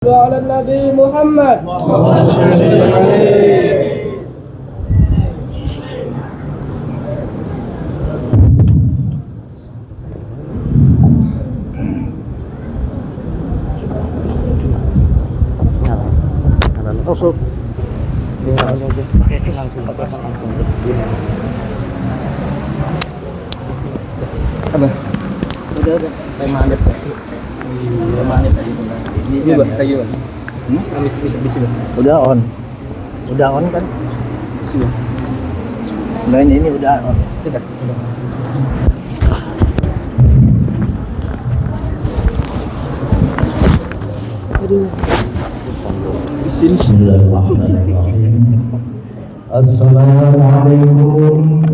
على النبي محمد. Langsung langsung apa? Udah manis tadi ini juga kayu bisa udah on kan bisa nah ini udah on sudah aduh Bismillahirrahmanirrahim. Assalamualaikum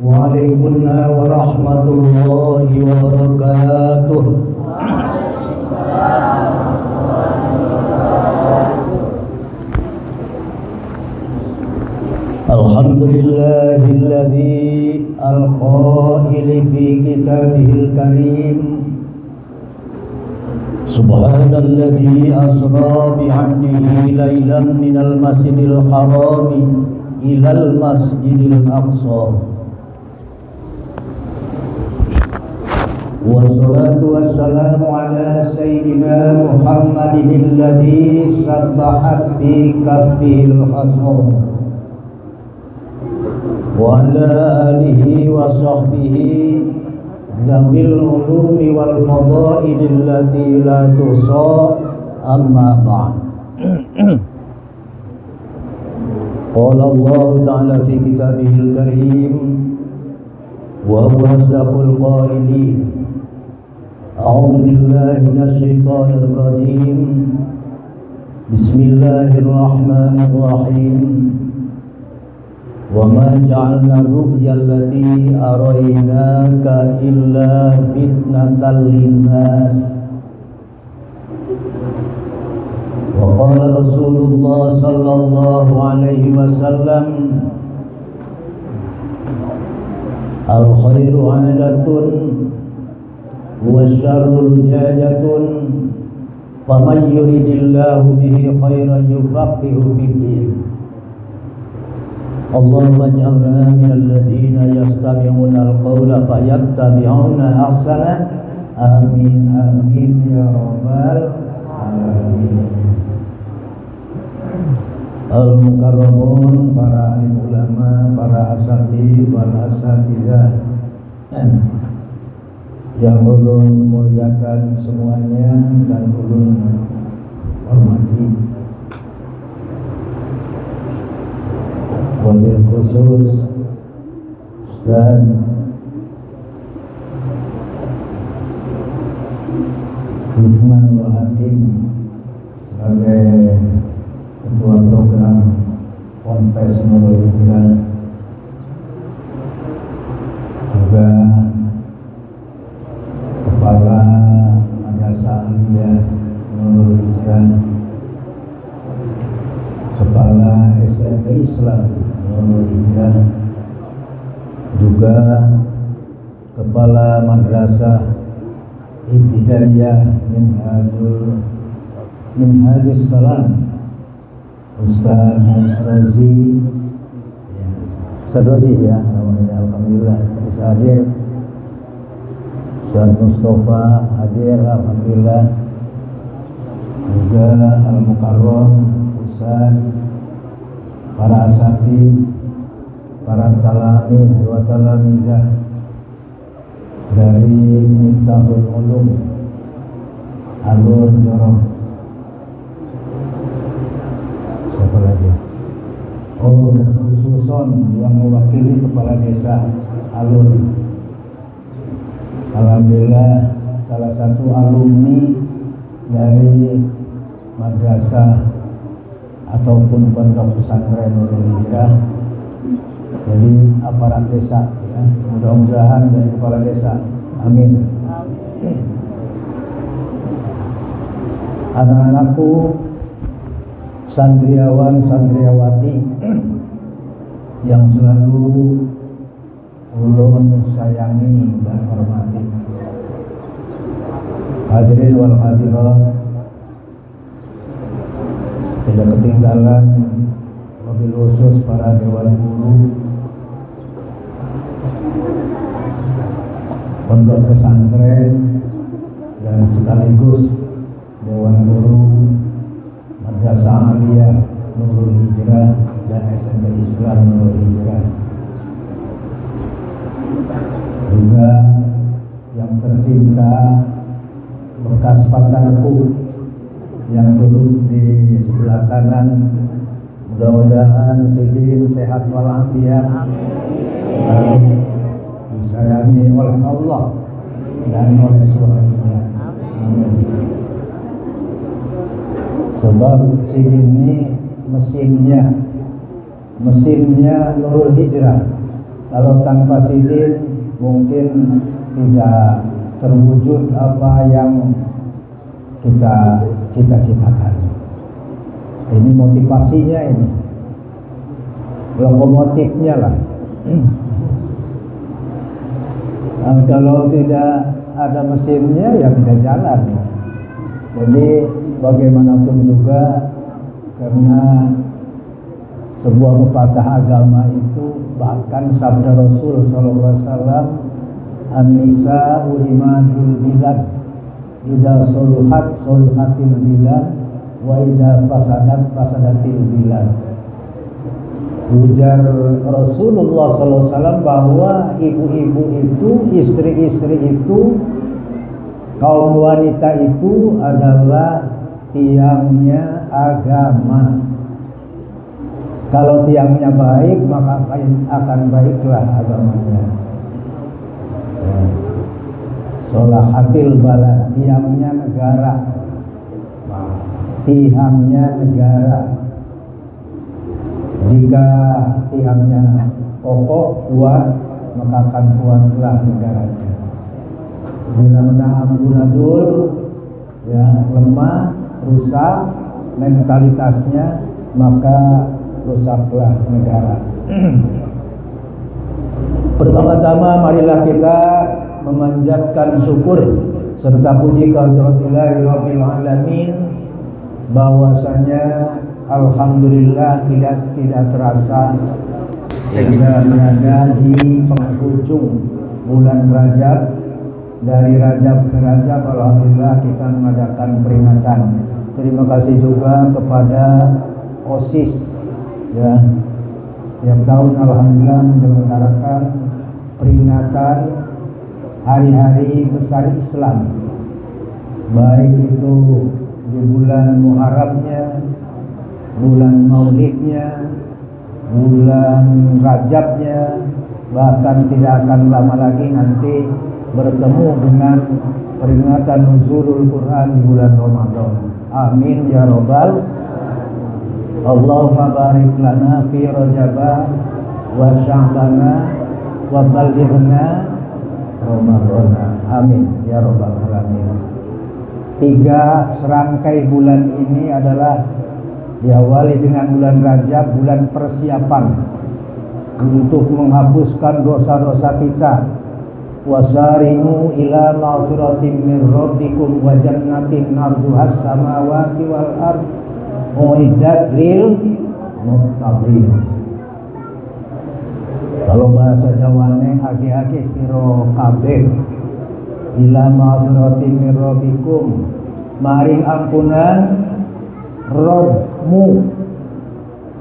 Waalaikumsalam warahmatullahi wabarakatuh. Alhamdulillahilladzi al-qail fi kitabihil karim Subhanalladzi asra bi'abdihi lailan minal masjidil harami ilal masjidil aqsa. Wassalatu wassalamu ala sayyidina Muhammadin alladzi sabbahat bi kaffihil hasr wa ala alihi wa sahbihi Zamil ulumi wal fadailil lati la tusa amma ba'd. Qala Allah ta'ala fi kitabihil karim wa huwa asdaqul qailin. A'udzu billahi minasy syaithanir rajim. Bismillahirrahmanirrahim. وَمَا جَعَلْنَا الرُّؤْيَا الَّتِي أَرَيْنَاكَ إِلَّا فِتْنَةً لِلنَّاسِ وَقَالَ رسول الله صلى الله عليه وسلم الخير عادة والشر لجاجة فمن يرد الله به خيرا يفقهه في الدين. Allahumma ij'alna minal ladzina yastami'una al-qawla fayattabi'una ahsana. Amin amin ya rabbal alamin. Al-mukarramun, para alim ulama, para asatidz wal asatidzah yang ulun muliakan semuanya dan ulun hormati. Wabil khusus dan Lukman Wal Hakim sebagai ketua program Ponpes Nurul Hijrah, juga kepala Madrasah Aliyah Nurul Hijrah, kepala SMP Islam Nurul Hijrah, juga kepala Madrasah Ibtidaiyah Minhajus Salam Ustaz Rozi, Ustaz Rozi ya, namanya alhamdulillah bisa hadir. Ustaz Mustafa hadir alhamdulillah. Juga Al-Mukarram Ustaz, para asatidz, para talamid wa talamidah dari Miftahul Ulum Alur Jorong. Siapa lagi? Oh, khususon yang mewakili kepala desa Alur. Alhamdulillah salah satu alumni dari madrasah ataupun pondok pesantren Nurul Hijrah, jadi aparat desa ya, mudah-mudahan dari kepala desa, amin. Anak-anakku, santriawan santriawati yang selalu ulun sayangi dan hormati, hadirin wal hadirat tidak ketinggalan mobil khusus para dewan guru pondok pesantren dan sekaligus dewan guru Madrasah Aliyah Nurul Hijrah dan SMP Islam Nurul Hijrah, juga yang tercinta bekas pacarku yang duduk di sebelah kanan. Mudah-mudahan Sidin sehat walafiat, selalu disayangi oleh Allah dan oleh suaminya. Amin. Sebab Sidin ini mesinnya Nurul Hijrah. Kalau tanpa Sidin mungkin tidak terwujud apa yang kita cita-citakan. Ini motivasinya, ini lokomotifnya lah. Kalau tidak ada mesinnya ya tidak jalan. Jadi bagaimanapun juga, karena sebuah pepatah agama itu, bahkan sabda Rasul SAW, an-nisa imadul bilad, idza soluhat soluhatil bilad, wa idza fasadat fasadatil bilad. Ujar Rasulullah SAW bahwa ibu-ibu itu, istri-istri itu, kaum wanita itu adalah tiangnya agama. Kalau tiangnya baik, maka akan baiklah agamanya. Solahatil balad, tiangnya negara, tiangnya negara. Jika tiangnya kokoh, kuat, maka akan kuatlah negaranya. Bila mana amburadul, ya, lemah, rusak mentalitasnya, maka rusaklah negara. Pertama-tama marilah kita memanjatkan syukur serta puji kehadirat Rabbil Alamin, bahwasanya alhamdulillah tidak terasa kita berada di penghujung bulan Rajab. Dari Rajab ke Rajab alhamdulillah kita mengadakan peringatan. Terima kasih juga kepada OSIS, ya, setiap tahun alhamdulillah menyelenggarakan peringatan hari-hari besar Islam, baik itu di bulan Muharramnya, bulan Maulidnya, bulan Rajabnya, bahkan tidak akan lama lagi nanti bertemu dengan peringatan nuzulul Quran di bulan Ramadan. Amin ya robbal. Allahumma barik lana fi Rajaba wa Sya'bana wa ballighna Ramadana. Amin ya robbal alamin. 3 serangkai bulan ini adalah diawali dengan bulan Rajab, bulan persiapan untuk menghapuskan dosa-dosa kita. Wasari'u ila maghfiratin min rabbikum wa jannatin 'arduhas samawati wal ard uiddat lil muttaqin. Kalau bahasa Jawane age-age sira kabeh, ila maghfiratin min rabbikum, maring ampunan Rabbmu,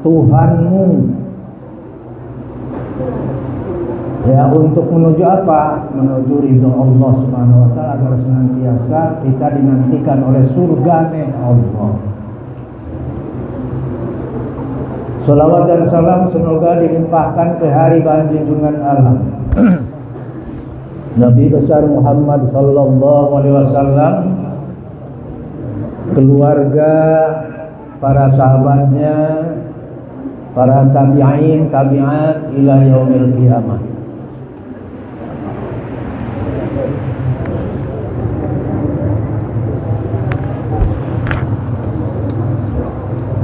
Tuhanmu. Ya, untuk menuju apa? Menuju ridho Allah Subhanahu wa taala, agar senantiasa kita dinantikan oleh surgane Allah. Salawat dan salam semoga dilimpahkan ke hari bahan junjungan Allah Nabi besar Muhammad sallallahu alaihi wasallam, keluarga, para sahabatnya, para tabi'in, tabi'at ila yaumil qiyamah.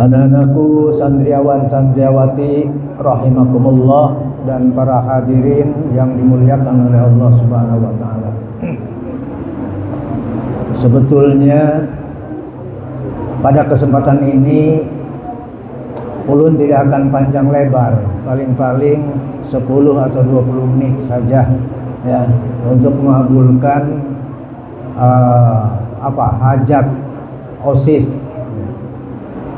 Anak-anakku, santriawan santriawati rahimakumullah, dan para hadirin yang dimuliakan oleh Allah Subhanahu wa taala. Sebetulnya pada kesempatan ini ulun tidak akan panjang lebar, paling-paling 10 atau 20 menit saja ya, untuk mengabulkan hajat OSIS,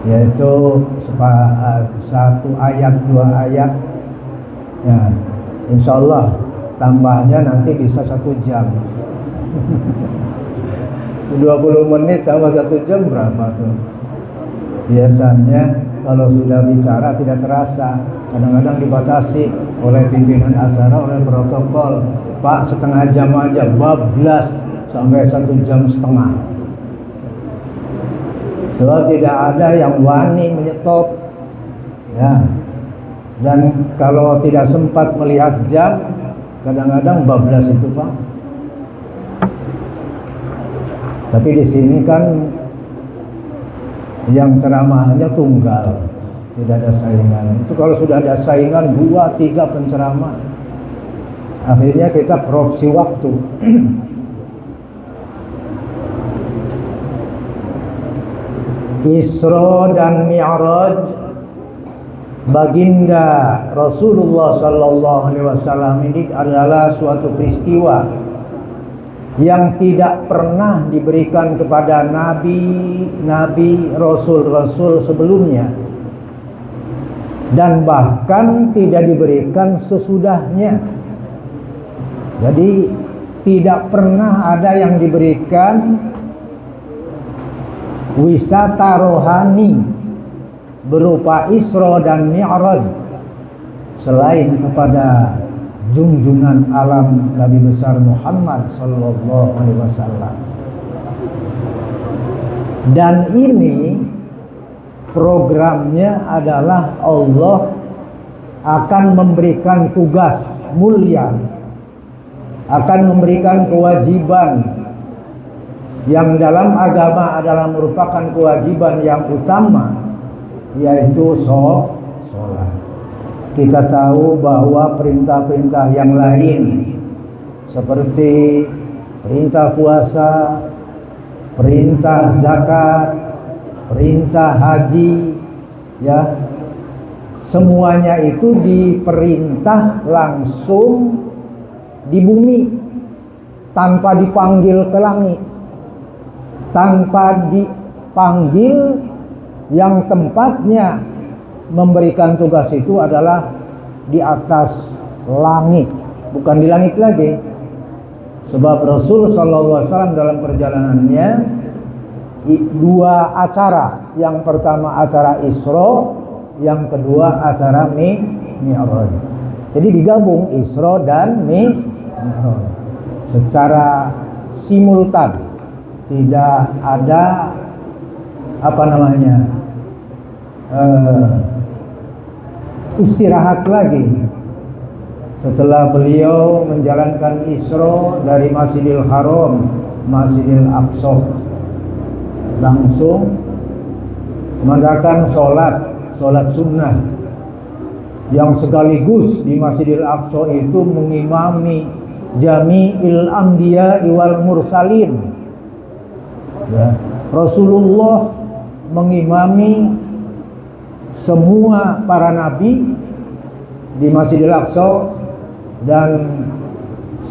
yaitu satu ayat 2 ayat ya, insya Allah tambahnya nanti bisa 1 jam. 20 menit tambah 1 jam berapa tuh? Biasanya kalau sudah bicara tidak terasa, kadang-kadang dibatasi oleh pimpinan acara, oleh protokol. Pak, setengah jam aja, bablas sampai 1 jam setengah. Sebab tidak ada yang wani menyetop ya. Dan kalau tidak sempat melihat jam, kadang-kadang bablas itu, Pak. Tapi di sini kan yang ceramahnya tunggal, tidak ada saingan. Itu kalau sudah ada saingan 2-3 penceramah, akhirnya kita proksi waktu. Isra dan Mi'raj baginda Rasulullah sallallahu alaihi wasallam ini adalah suatu peristiwa yang tidak pernah diberikan kepada nabi, rasul sebelumnya, dan bahkan tidak diberikan sesudahnya. Jadi tidak pernah ada yang diberikan wisata rohani berupa Isra dan Mi'raj selain kepada junjungan alam Nabi besar Muhammad sallallahu alaihi wasallam. Dan ini programnya adalah Allah akan memberikan tugas mulia, akan memberikan kewajiban yang dalam agama adalah merupakan kewajiban yang utama, yaitu sholat. Kita tahu bahwa perintah-perintah yang lain seperti perintah puasa, perintah zakat, perintah haji ya, semuanya itu diperintah langsung di bumi tanpa dipanggil ke langit, tanpa dipanggil yang tempatnya memberikan tugas itu adalah di atas langit, bukan di langit lagi. Sebab Rasul sallallahu alaihi wasallam dalam perjalanannya 2 acara, yang pertama acara Isra, yang kedua acara Mi'raj. Jadi digabung Isra dan Mi'raj secara simultan, tidak ada istirahat lagi. Setelah beliau menjalankan Isra dari Masjidil Haram, Masjidil Aqsa, langsung mengadakan sholat sunnah yang sekaligus di Masjidil Aqsa itu mengimami Jami'il Anbiya wal Mursalin ya. Rasulullah mengimami semua para nabi di Masjidil Aqsa dan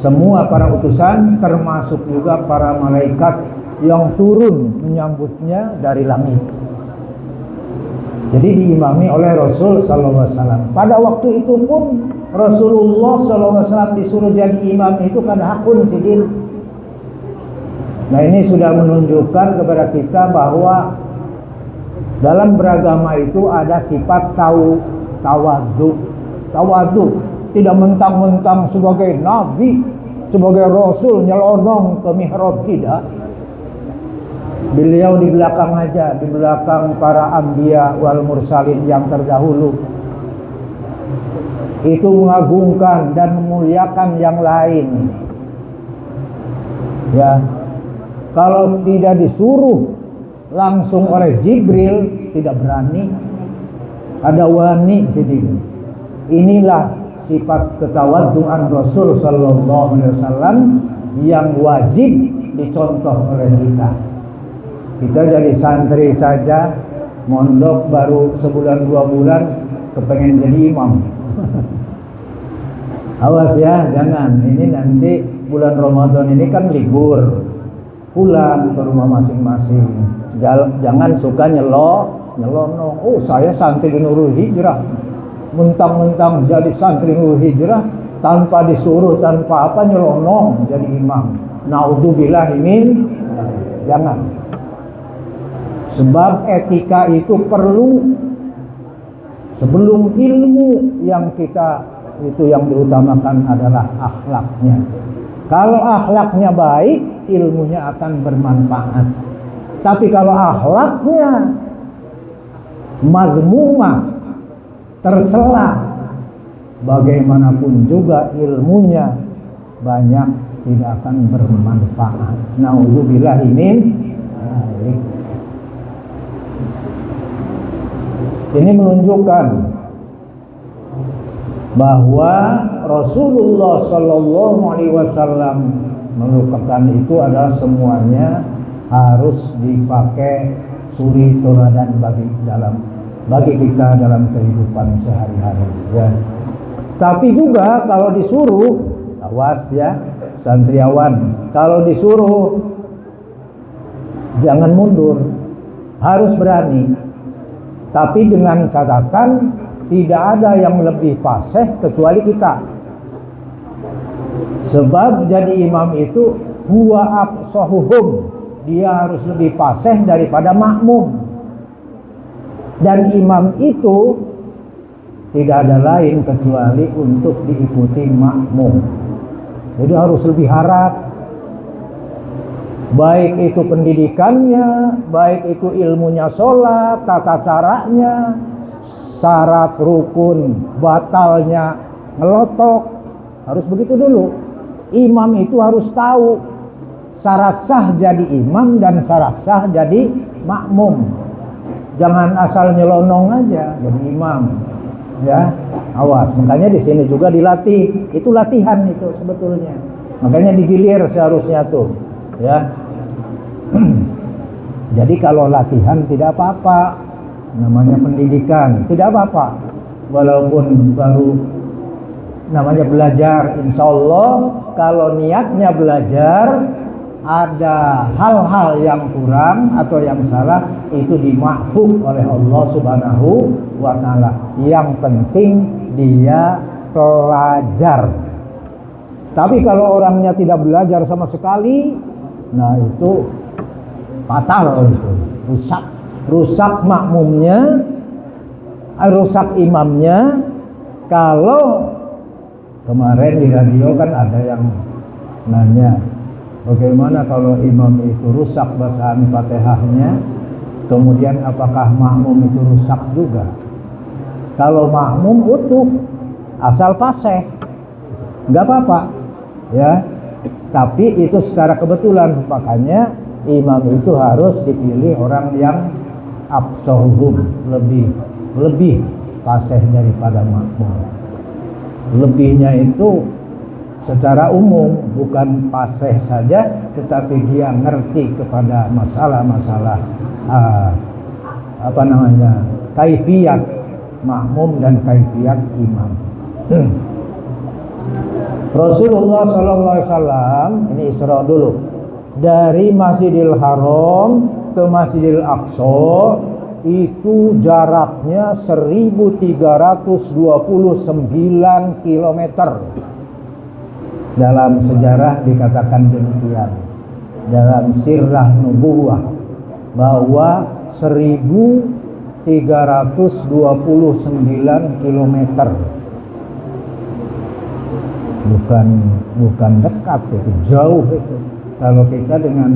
semua para utusan, termasuk juga para malaikat yang turun menyambutnya dari langit. Jadi diimami oleh Rasul sallallahu alaihi wasallam. Pada waktu itu pun Rasulullah sallallahu alaihi wasallam disuruh jadi imam itu karena hakun sidin. Nah, ini sudah menunjukkan kepada kita bahwa dalam beragama itu ada sifat tawadhu, tidak mentang-mentang sebagai nabi, sebagai rasul nyelonong ke mihrab, tidak. Beliau di belakang aja, di belakang para anbiya wal mursalin yang terdahulu. Itu mengagungkan dan memuliakan yang lain. Ya. Kalau tidak disuruh langsung oleh Jibril, tidak berani. Ada wani sedih. Inilah sifat ketawadhuan Rasul sallallahu alaihi wasallam yang wajib dicontoh oleh kita. Kita jadi santri saja mondok baru sebulan 2 bulan kepengen jadi imam. Awas ya, jangan. Ini nanti bulan Ramadan ini kan libur, pulang ke rumah masing-masing. Jangan suka nyelonong. Oh, saya santri Nurul Hijrah, mentang-mentang jadi santri Nurul Hijrah tanpa disuruh, tanpa apa, nyelonong jadi imam. Naudzubillah min. Jangan. Sebab etika itu perlu. Sebelum ilmu yang itu yang diutamakan adalah akhlaknya. Kalau akhlaknya baik, ilmunya akan bermanfaat. Tapi kalau akhlaknya mazmumah, tercela, bagaimanapun juga ilmunya banyak tidak akan bermanfaat. Nauzubillahi min dzalik. Ini menunjukkan bahwa Rasulullah Shallallahu Alaihi Wasallam merupakan itu adalah semuanya harus dipakai suri teladan bagi kita dalam kehidupan sehari-hari. Ya. Tapi juga kalau disuruh, awas ya santriawan, kalau disuruh jangan mundur, harus berani. Tapi dengan catatan tidak ada yang lebih fasih kecuali kita. Sebab jadi imam itu huwa afsahuhum, dia harus lebih fasih daripada makmum. Dan imam itu tidak ada lain kecuali untuk diikuti makmum. Jadi harus lebih harap, baik itu pendidikannya, baik itu ilmunya sholat, tata caranya, syarat rukun batalnya ngelotok, harus begitu dulu. Imam itu harus tahu syarat sah jadi imam dan syarat sah jadi makmum. Jangan asal nyelonong aja jadi imam, ya. Awas, makanya di sini juga dilatih. Itu latihan itu sebetulnya. Makanya digilir seharusnya tuh, ya. Jadi kalau latihan tidak apa-apa, namanya pendidikan tidak apa-apa, walaupun baru namanya belajar. Insya Allah kalau niatnya belajar, ada hal-hal yang kurang atau yang salah, itu dimaafkan oleh Allah Subhanahu wa Ta'ala. Yang penting dia pelajar. Tapi kalau orangnya tidak belajar sama sekali, nah itu fatal, itu rusak makmumnya, rusak imamnya. Kalau kemarin di radio kan ada yang nanya, bagaimana kalau imam itu rusak bacaan Fatihahnya, kemudian apakah makmum itu rusak juga? Kalau makmum utuh, asal fasih, nggak apa-apa, ya. Tapi itu secara kebetulan, makanya imam itu harus dipilih orang yang afsahuhum, lebih fasih daripada makmum. Lebihnya itu secara umum, bukan fasih saja, tetapi dia ngerti kepada masalah-masalah kaifiyat makmum dan kaifiyat imam. Rasulullah Sallallahu Alaihi Wasallam ini Isra dulu, dari Masjidil Haram ke Masjidil Aqsa itu jaraknya 1329 km. Dalam sejarah dikatakan demikian, dalam sirah nubuwah, bahwa 1329 km. Bukan dekat, itu jauh itu. Kalau kita dengan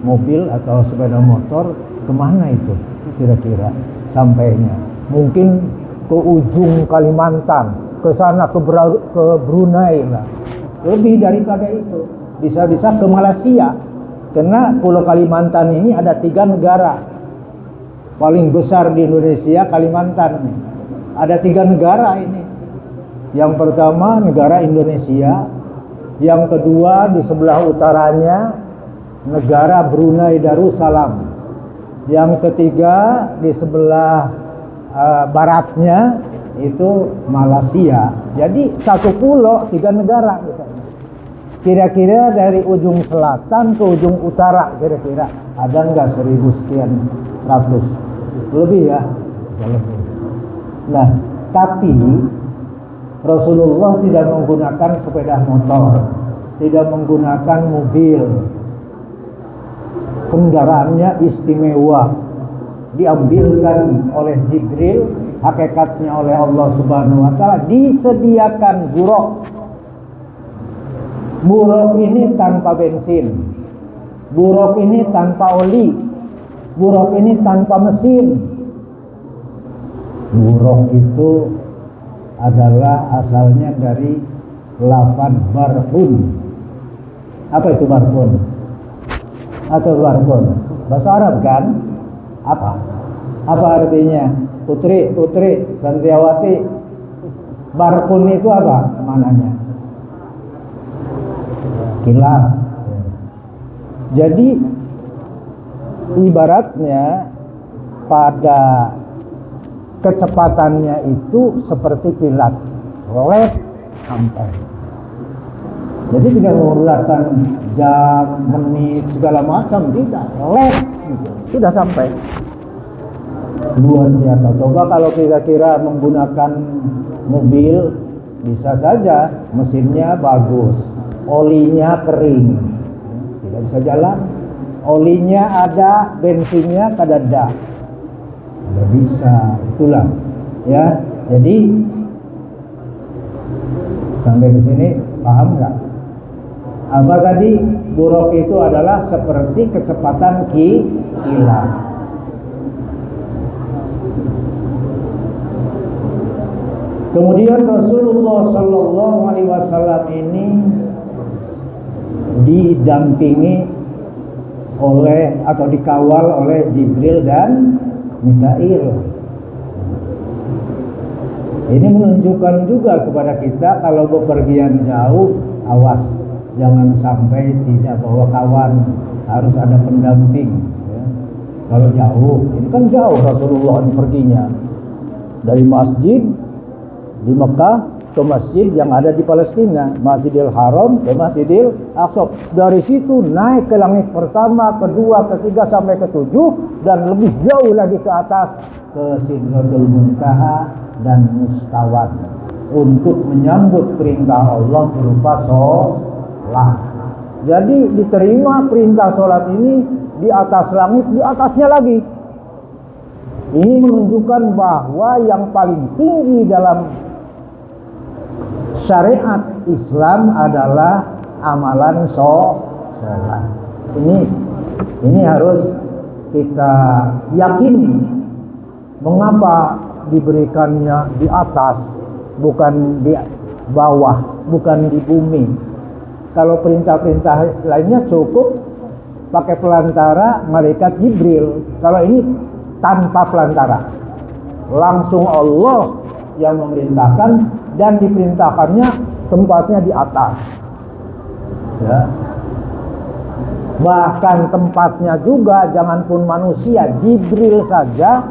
mobil atau sepeda motor, kemana itu kira-kira sampainya? Mungkin ke ujung Kalimantan, ke sana ke Brunei lah. Lebih daripada itu, bisa-bisa ke Malaysia. Karena Pulau Kalimantan ini ada 3 negara. Paling besar di Indonesia Kalimantan. Ada 3 negara ini. Yang pertama negara Indonesia, yang kedua di sebelah utaranya negara Brunei Darussalam, Yang ketiga di sebelah baratnya itu Malaysia. Jadi satu pulau 3 negara. Kira-kira dari ujung selatan ke ujung utara kira-kira ada nggak 1000 sekian ratus lebih ya? Lebih. Nah, tapi Rasulullah tidak menggunakan sepeda motor, tidak menggunakan mobil. Kendaraannya istimewa, diambilkan oleh Jibril, hakikatnya oleh Allah Subhanahu wa taala, disediakan buruk. Buruk ini tanpa bensin, buruk ini tanpa oli, buruk ini tanpa mesin. Buruk itu adalah asalnya dari lafaz barhun. Apa itu barhun? Atau barhun? Bahasa Arab kan? Apa? Apa artinya? Putri, santriawati. Barhun itu apa mananya? Kilat. Jadi ibaratnya pada kecepatannya itu seperti kilat, lewat sampai. Jadi tidak menggunakan jam, menit, segala macam, tidak, lewat gitu. Sudah sampai. Luar biasa. Coba kalau kira-kira menggunakan mobil, bisa saja mesinnya bagus, olinya kering, tidak bisa jalan. Olinya ada, bensinnya kadada, tidak bisa. Itulah ya. Jadi sampai di sini paham nggak? Apa tadi? Buruk itu adalah seperti kecepatan kilat. Kemudian Rasulullah Shallallahu Alaihi Wasallam ini didampingi oleh atau dikawal oleh Jibril dan Mikail. Ini menunjukkan juga kepada kita kalau bepergian jauh, awas, jangan sampai tidak bawa kawan, harus ada pendamping. Ya. Kalau jauh, ini kan jauh Rasulullah perginya dari masjid di Mekah ke masjid yang ada di Palestina, Masjidil Haram ke Masjidil Aqsa. Dari situ naik ke langit pertama, kedua, ketiga sampai ketujuh, dan lebih jauh lagi ke atas ke Sidratul Muntaha dan Mustawan untuk menyambut perintah Allah berupa sholat. Jadi diterima perintah sholat ini di atas langit, di atasnya lagi. Ini menunjukkan bahwa yang paling tinggi dalam syariat Islam adalah amalan sholat. Ini harus kita yakini. Mengapa diberikannya di atas, bukan di bawah, bukan di bumi? Kalau perintah-perintah lainnya cukup pakai pelantara malaikat Jibril. Kalau ini tanpa pelantara, langsung Allah yang memerintahkan, dan diperintahkannya tempatnya di atas. Ya. Bahkan tempatnya juga jangan pun manusia, Jibril saja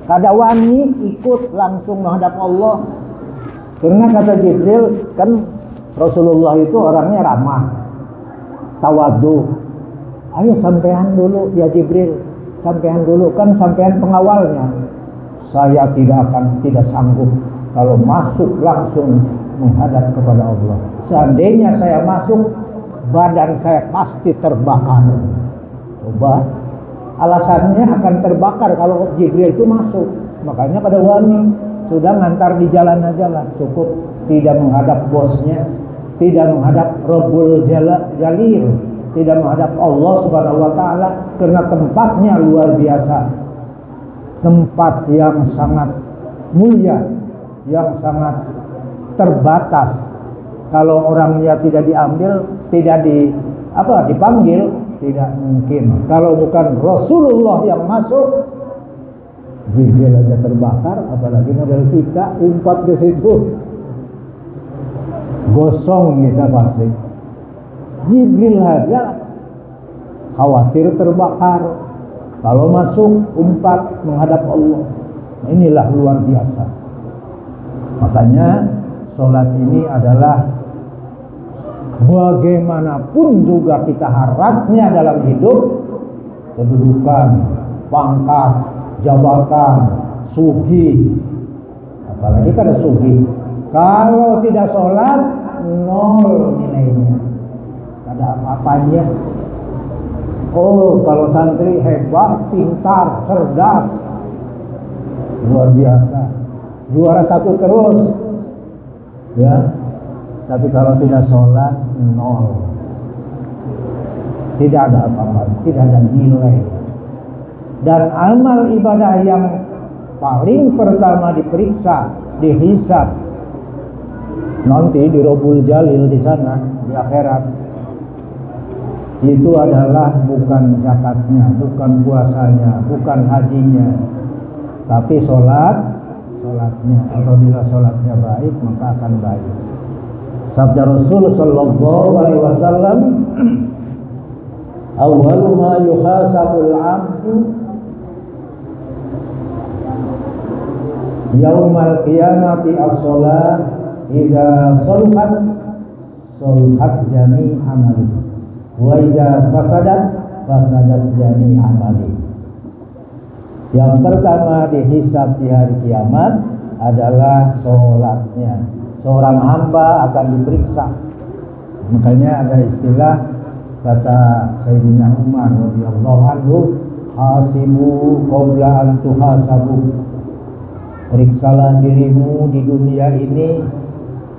kada wani ikut langsung menghadap Allah. Karena kata Jibril, kan Rasulullah itu orangnya ramah, tawadu. Ayo sampean dulu ya Jibril, sampean dulu, kan sampean pengawalnya. Saya tidak sanggup kalau masuk langsung menghadap kepada Allah. Seandainya saya masuk, badan saya pasti terbakar. Coba, alasannya akan terbakar kalau Jibril itu masuk. Makanya pada wani sudah ngantar di jalan aja lah, cukup tidak menghadap bosnya, tidak menghadap Rabbul Jalil, tidak menghadap Allah Subhanahu wa taala, karena tempatnya luar biasa. Tempat yang sangat mulia, yang sangat terbatas. Kalau orangnya tidak diambil, tidak dipanggil, tidak mungkin. Kalau bukan Rasulullah yang masuk, Jibril aja terbakar, apalagi model kita umpat ke situ, gosong kita pasti. Jibril aja khawatir terbakar, Kalau masuk umpat menghadap Allah. Nah, inilah luar biasa. Makanya sholat ini adalah bagaimanapun juga kita harapnya dalam hidup, kedudukan, pangkat, jabatan, sugih, apalagi kada sugih. Kalau tidak sholat, nol nilainya, ada apa-apanya. Oh, kalau santri hebat, pintar, cerdas, luar biasa, juara satu terus, ya. Tapi kalau tidak sholat, nol, tidak ada apa-apa, tidak ada nilai. Dan amal ibadah yang paling pertama diperiksa, dihisab nanti di Robul Jalil di sana di akhirat, itu adalah bukan zakatnya, bukan puasanya, bukan hajinya, tapi sholatnya. Apabila sholatnya baik, maka akan baik. Sabda Rasul sallallahu alaihi wasallam, awwalu ma yuhasabul 'abdu yaumal qiyamati as-shalah idza saluhat saluhat jami' amali wa idza fasadat jami' amali. Yang pertama dihisab di hari kiamat adalah sholatnya. Seorang hamba akan diperiksa. Makanya ada istilah kata Sayyidina Umar radhiyallahu anhu, hasibu qabla an tuhasabu. Periksalah dirimu di dunia ini,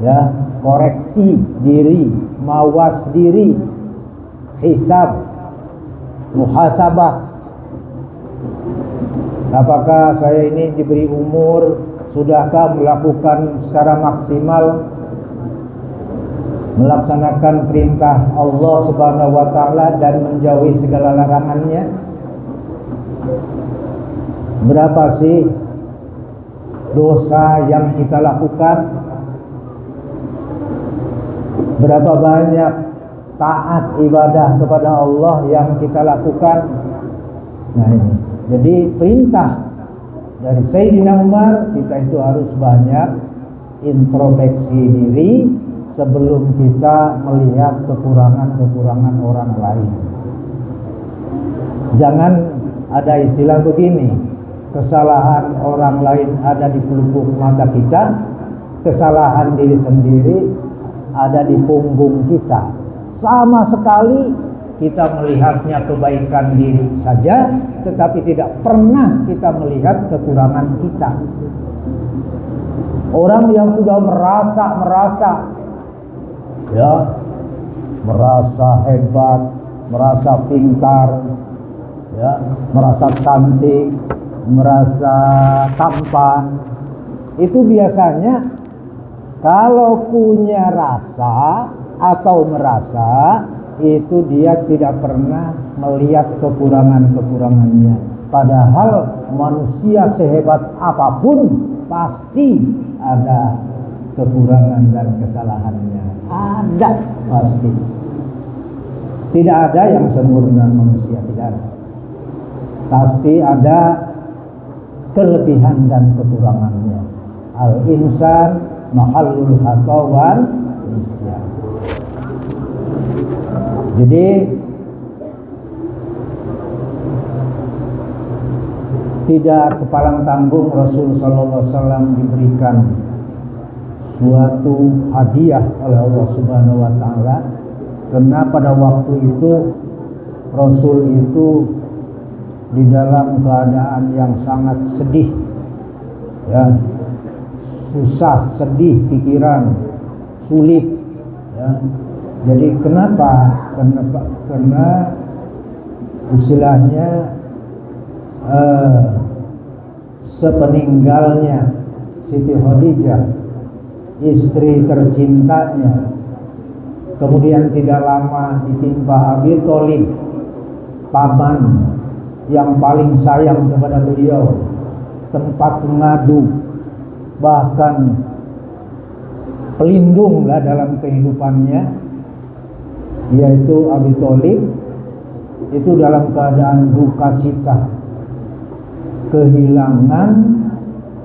ya, koreksi diri, mawas diri, hisab, muhasabah. Apakah saya ini diberi umur, sudahkah melakukan secara maksimal, melaksanakan perintah Allah Subhanahu wa taala dan menjauhi segala larangannya? Berapa sih dosa yang kita lakukan? Berapa banyak taat ibadah kepada Allah yang kita lakukan? Nah ini, jadi perintah dari Sayyidina Umar, kita itu harus banyak introspeksi diri sebelum kita melihat kekurangan-kekurangan orang lain. Jangan ada istilah begini, kesalahan orang lain ada di pelupuk mata kita, kesalahan diri sendiri ada di punggung kita. Sama sekali kita melihatnya kebaikan diri saja, tetapi tidak pernah kita melihat kekurangan kita. Orang yang sudah merasa hebat, merasa pintar, ya, merasa cantik, merasa tampan, itu biasanya kalau punya rasa atau merasa, itu dia tidak pernah melihat kekurangan-kekurangannya. Padahal manusia sehebat apapun pasti ada kekurangan dan kesalahannya. Ada, pasti. Tidak ada yang sempurna manusia, tidak ada. Pasti ada kelebihan dan kekurangannya. Al-insan mahallul khata wal nisyan. Jadi tidak kepalang tanggung Rasul sallallahu alaihi wasallam diberikan suatu hadiah oleh Allah Subhanahu wa taala, karena pada waktu itu Rasul itu di dalam keadaan yang sangat sedih, ya, susah, sedih pikiran, sulit, ya. Jadi kenapa? Karena istilahnya sepeninggalnya Siti Khadijah, istri tercintanya, kemudian tidak lama ditimpa Abi Thalib, paman yang paling sayang kepada beliau, tempat mengadu, bahkan pelindung lah dalam kehidupannya, yaitu Abi Thalib. itu dalam keadaan duka cita, kehilangan,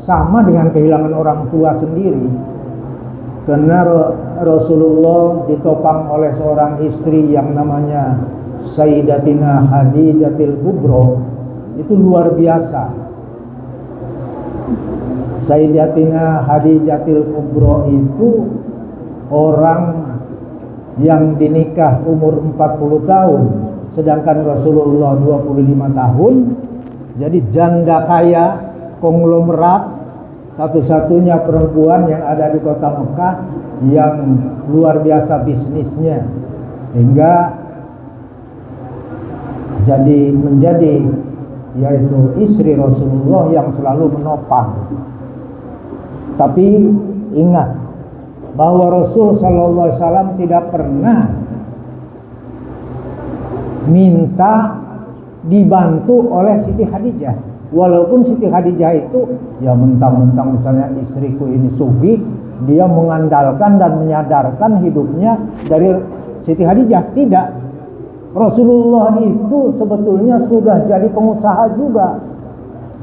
sama dengan kehilangan orang tua sendiri. Karena Rasulullah ditopang oleh seorang istri yang namanya Sayyidatina Khadijatul Kubra. Itu luar biasa. Sayyidatina Khadijatul Kubra itu orang yang dinikah umur 40 tahun, sedangkan Rasulullah 25 tahun. Jadi janda kaya, konglomerat, satu-satunya perempuan yang ada di kota Mekah yang luar biasa bisnisnya, hingga menjadi yaitu istri Rasulullah yang selalu menopang. Tapi ingat bahwa Rasul Sallallahu Alaihi Wasallam tidak pernah minta dibantu oleh Siti Khadijah. Walaupun Siti Khadijah itu ya mentang-mentang misalnya istriku ini sugih, dia mengandalkan dan menyadarkan hidupnya dari Siti Khadijah. Tidak. Rasulullah itu sebetulnya sudah jadi pengusaha juga,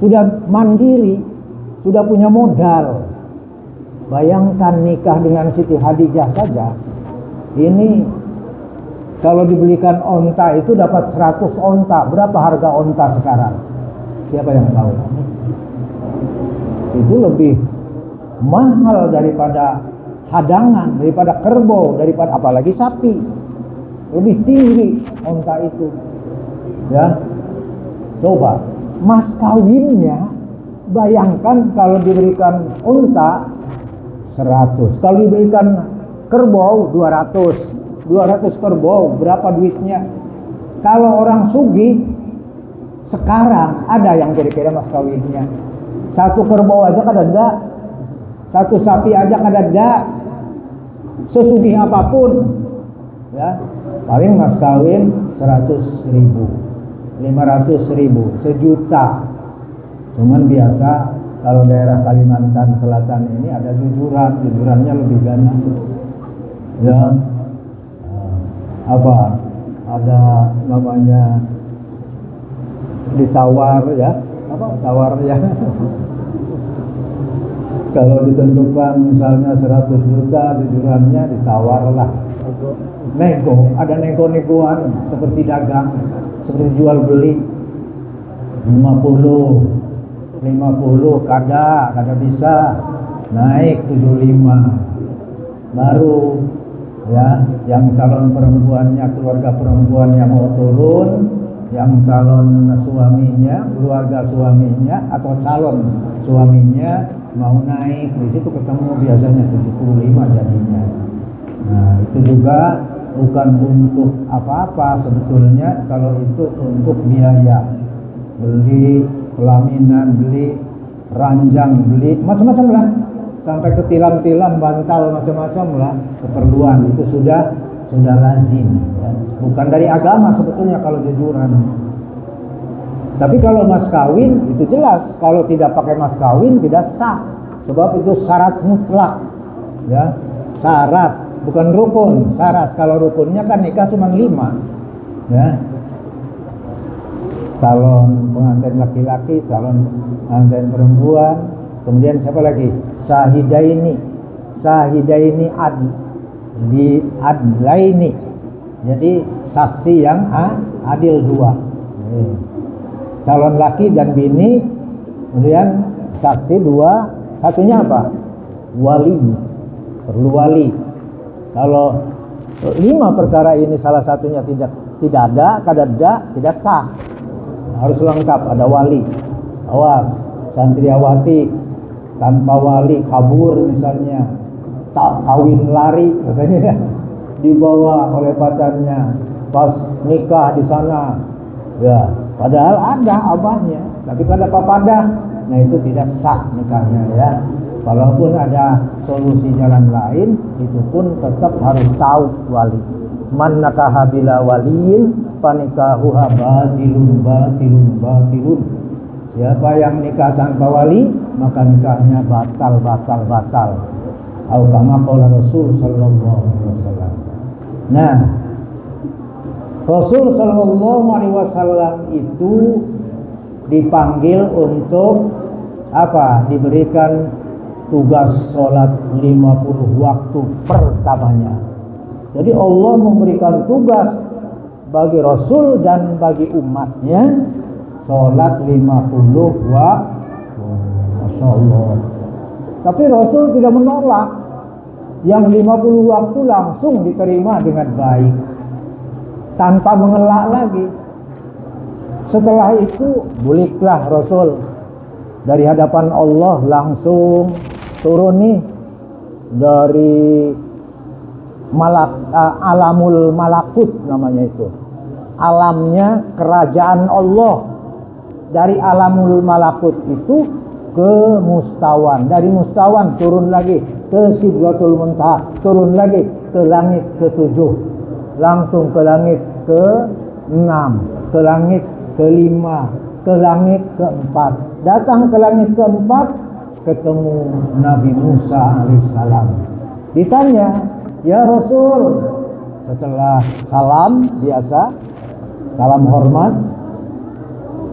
sudah mandiri, sudah punya modal. Bayangkan nikah dengan Siti Khadijah saja, ini kalau dibelikan onta itu dapat 100 onta. Berapa harga onta sekarang? Siapa yang tahu? Itu lebih mahal daripada hadangan, daripada kerbau, daripada apalagi sapi. Lebih tinggi onta itu. Ya. Coba mas kawinnya, bayangkan kalau diberikan onta 100, kalau diberikan kerbau 200 kerbau, berapa duitnya? Kalau orang sugih sekarang ada yang kira-kira mas kawinnya, satu kerbau aja kadada, satu sapi aja kadada, sesugih apapun, ya paling mas kawin 100.000, 500.000, sejuta. Cuman biasa kalau daerah Kalimantan Selatan ini ada jujurannya lebih ganas, ya. Ada namanya ditawar, ya, tawar ya. Kalau ditentukan misalnya 100 juta jujurannya, ditawar lah. Nego, ada nego-negoan seperti dagang, seperti jual beli. 50 kada bisa, naik 75, baru ya yang calon perempuannya, keluarga perempuannya mau turun, yang calon suaminya, keluarga suaminya atau calon suaminya mau naik, di situ ketemu biasanya 75 jadinya. Nah itu juga bukan untuk apa-apa sebetulnya, kalau itu untuk biaya beli pelaminan, beli ranjang, beli macam-macam lah, sampai ke tilam-tilam, bantal, macam-macam lah keperluan. Itu sudah lazim, ya. Bukan dari agama sebetulnya kalau jujuran. Tapi kalau mas kawin itu jelas, kalau tidak pakai mas kawin tidak sah, sebab itu syarat mutlak, ya, syarat, bukan rukun, syarat. Kalau rukunnya kan nikah cuma 5, ya, calon pengantin laki-laki, calon pengantin perempuan, kemudian siapa lagi? Syahidaini adlaini. Jadi saksi yang adil 2. Calon laki dan bini, kemudian saksi 2, satunya apa? Wali. Perlu wali. Kalau 5 perkara ini salah satunya tidak ada, kadada, tidak sah. Harus lengkap, ada wali. Awas, santriawati tanpa wali kabur misalnya, tak kawin lari katanya, dibawa oleh pacarnya pas nikah di sana, ya padahal ada abahnya tapi kada papadah. Nah itu tidak sah nikahnya, ya. Walaupun ada solusi jalan lain, itu pun tetap harus tahu wali. Man nakaha bila waliyin panikahuha batilun. Siapa yang nikah tanpa wali, maka nikahnya batal. Atau kama qala Rasul sallallahu alaihi wasallam. Nah, Rasul Shallallahu Alaihi Wasallam itu dipanggil untuk apa? Diberikan tugas sholat 50 waktu pertamanya. Jadi Allah memberikan tugas bagi Rasul dan bagi umatnya sholat 50 waktu. Masya Allah. Tapi Rasul tidak menolak. Yang 50 waktu langsung diterima dengan baik, tanpa mengelak lagi. Setelah itu buliklah Rasul dari hadapan Allah, langsung turun nih dari alamul malakut namanya itu. Alamnya kerajaan Allah. Dari alamul malakut itu ke mustawan. Dari mustawan turun lagi ke Sidratul Muntaha. Turun lagi ke langit ke-7. Langsung ke langit ke-6. Ke langit ke-5. Ke langit ke-4. Datang ke langit ke-4, ketemu Nabi Musa alaihissalam. Ditanya, ya Rasul, setelah salam biasa, salam hormat,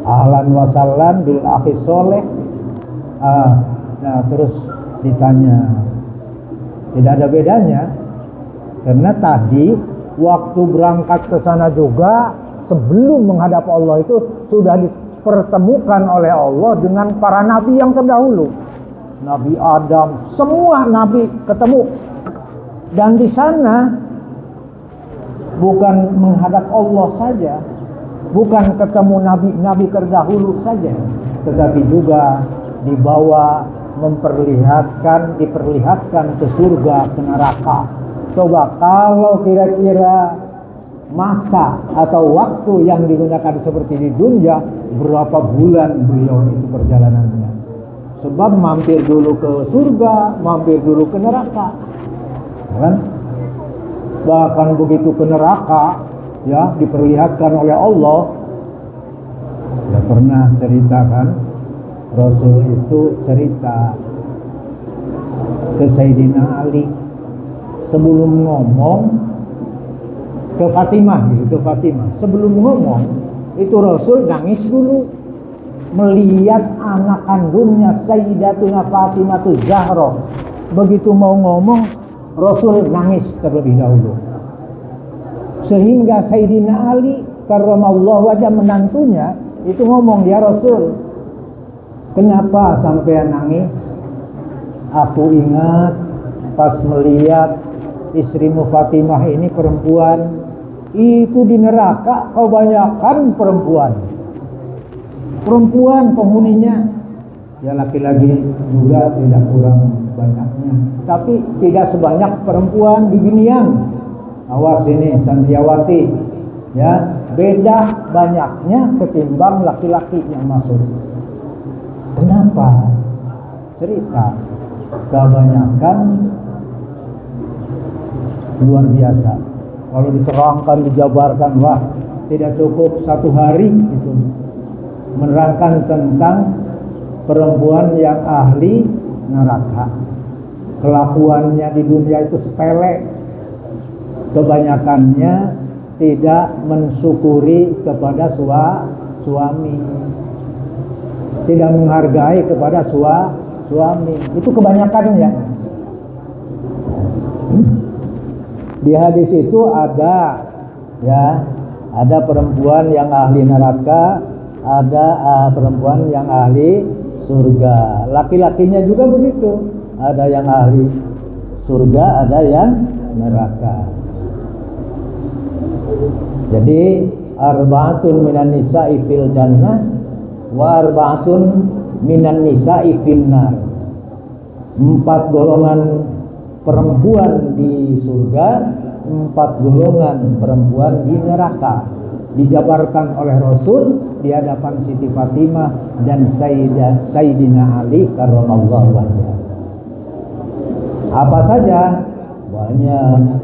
ahlan wa sallam bil akhi soleh. Nah terus ditanya, tidak ada bedanya, karena tadi waktu berangkat ke sana juga sebelum menghadap Allah itu sudah dipertemukan oleh Allah dengan para nabi yang terdahulu. Nabi Adam, semua nabi ketemu. Dan di sana bukan menghadap Allah saja, bukan ketemu nabi-nabi terdahulu saja, tetapi juga dibawa diperlihatkan ke surga, ke neraka. Coba kalau kira-kira masa atau waktu yang digunakan seperti di dunia, berapa bulan beliau itu perjalanannya? Sebab mampir dulu ke surga, mampir dulu ke neraka, kan? Bahkan begitu ke neraka, ya, diperlihatkan oleh Allah. Saya pernah ceritakan, Rasul itu cerita ke Sayyidina Ali sebelum ngomong ke Fatimah, gitu, ke Fatimah. Sebelum ngomong itu Rasul nangis dulu melihat anak kandungnya Sayyidatuna Fatimah Zahra. Begitu mau ngomong, Rasul nangis terlebih dahulu. Sehingga Sayyidina Ali karramallahu wajhah, menantunya itu ngomong, ya Rasul, kenapa sampai nangis? Aku ingat pas melihat istrimu Fatimah ini perempuan, itu di neraka kebanyakan perempuan penghuninya. Ya laki-laki juga tidak kurang banyaknya, tapi tidak sebanyak perempuan di Binian. Awas ini Santriawati, ya, beda banyaknya ketimbang laki-laki yang masuk. Kenapa? Cerita kebanyakan luar biasa. Kalau diterangkan, dijabarkan, wah, tidak cukup satu hari itu menerangkan tentang perempuan yang ahli neraka. Kelakuannya di dunia itu sepele, kebanyakannya tidak mensyukuri kepada suami, tidak menghargai kepada suami. Itu kebanyakannya. Di hadis itu ada, ya, ada perempuan yang ahli neraka, ada perempuan yang ahli surga. Laki-lakinya juga begitu. Ada yang ahli surga, ada yang neraka. Jadi arba'atun minan nisa'i fil jannah wa arba'atun minan nisa'i fin nar. 4 golongan perempuan di surga, 4 golongan perempuan di neraka. Dijabarkan oleh Rasul di hadapan Siti Fatimah dan Sayyidina Ali karramallahu wajhah. Apa saja? Banyak.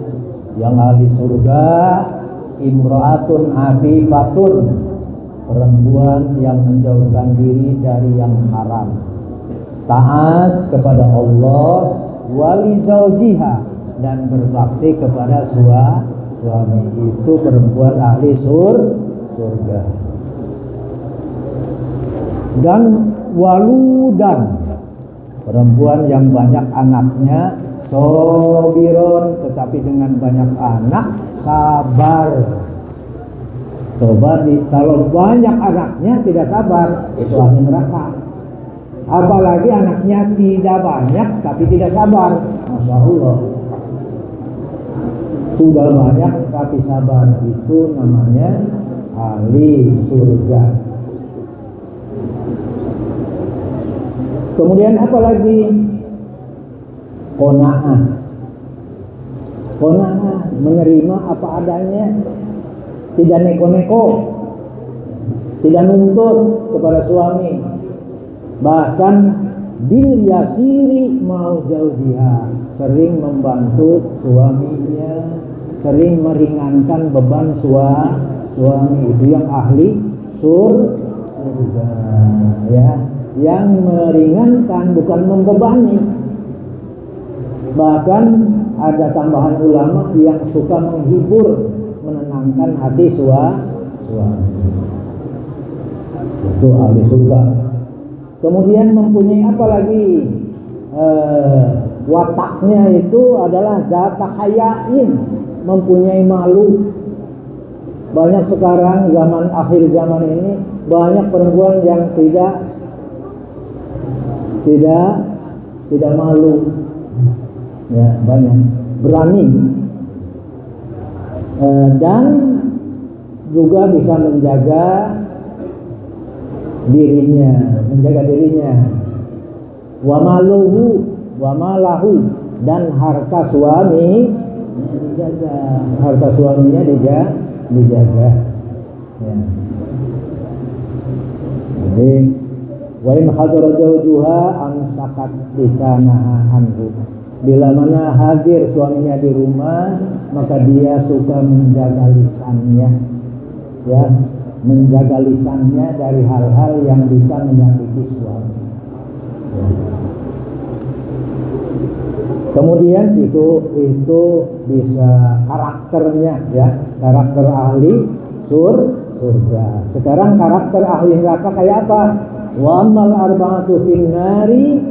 Yang ahli surga, imra'atun afifatun, perempuan yang menjauhkan diri dari yang haram, taat kepada Allah, wali zaujiha, dan berbakti kepada suami. Itu perempuan ahli surga. Dan waludan, perempuan yang banyak anaknya, sobiron, tetapi dengan banyak anak sabar. Coba kalau banyak anaknya tidak sabar, itu ahli neraka. Apalagi anaknya tidak banyak tapi tidak sabar, Masya Allah. Sudah banyak tapi sabar, itu namanya ahli surga. Kemudian apa lagi? Qanaah. Qanaah, menerima apa adanya, tidak neko-neko, tidak nuntut kepada suami. Bahkan bil yasiri mau jauh dia, sering membantu suaminya, sering meringankan beban suami. Itu yang ahli surga, ya, yang meringankan bukan membebani. Bahkan ada tambahan ulama yang suka menghibur, menenangkan hati suami. Itu ahli surga. Kemudian mempunyai apa lagi? Wataknya itu adalah data hayain, mempunyai malu. Banyak sekarang zaman akhir zaman ini banyak perempuan yang tidak malu, ya, banyak berani, dan juga bisa menjaga dirinya, wa malahu, dan harta suami dijaga, harta suaminya dijaga, ya. Jadi wa in hadara zawjuha amsakat lisanaha anhu, bila mana hadir suaminya di rumah maka dia suka menjaga lisannya, ya, menjaga lisannya dari hal-hal yang bisa menyakiti suami, ya. Kemudian itu bisa karakternya, ya, karakter ahli surga. Sekarang karakter ahli neraka kayak apa? Wa amal arba'atu finnari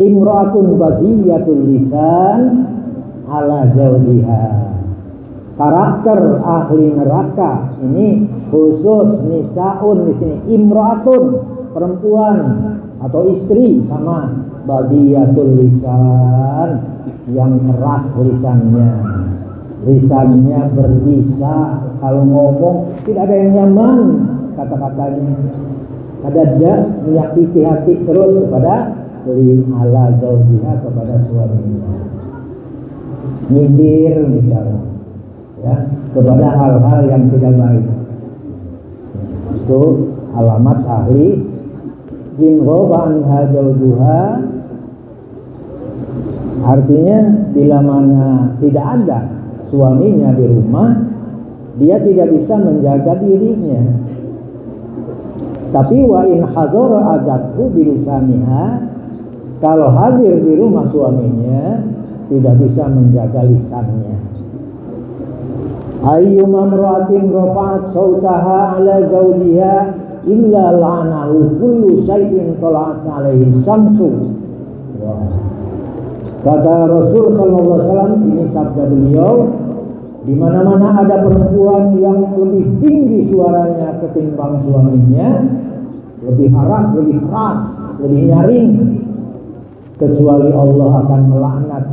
imra'atun badiyatul lisan ala jawdiha. Karakter ahli neraka ini khusus nisaun di sini, imra'atun, perempuan atau istri, sama badiyatul lisan, yang keras lisannya berbisa, kalau ngomong tidak ada yang nyaman kata-katanya, ada menyakiti hati terus kepada ala zaujiha, kepada suaminya, nyindir misalnya, ya, kepada hal-hal yang tidak baik. Itu alamat ahli. In ghaba anha zawjuha, artinya bila mana tidak ada suaminya di rumah, dia tidak bisa menjaga dirinya. Tapi wa in hadara adathu bilisaniha, kalau hadir di rumah suaminya tidak bisa menjaga lisannya. Ayyuma imra'atin rafa'at sautaha ala zawjiha illa la'anahu kullu syai'in tala'at alaihi syamsu. Kata Rasul sallallahu alaihi wasallam, ini sabda beliau, di mana-mana ada perempuan yang lebih tinggi suaranya ketimbang suaminya, lebih harap, lebih keras, lebih nyaring, kecuali Allah akan melaknat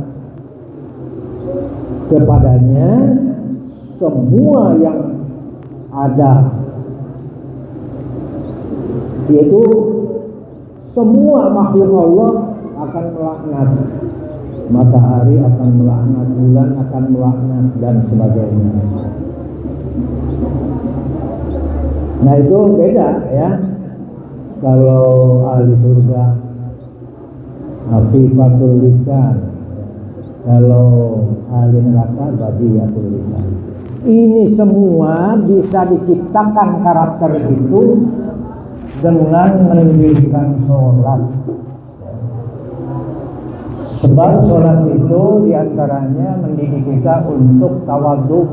kepadanya semua yang ada, yaitu semua makhluk Allah akan melaknat. Matahari akan melaknat, bulan akan melaknat, dan sebagainya. Nah itu beda, ya. Kalau ahli surga afifatul lisan, kalau ahli neraka badiyatul lisan. Ini semua bisa diciptakan karakter itu dengan mendirikan sholat. Sebab sholat itu diantaranya mendidik kita untuk tawadhu,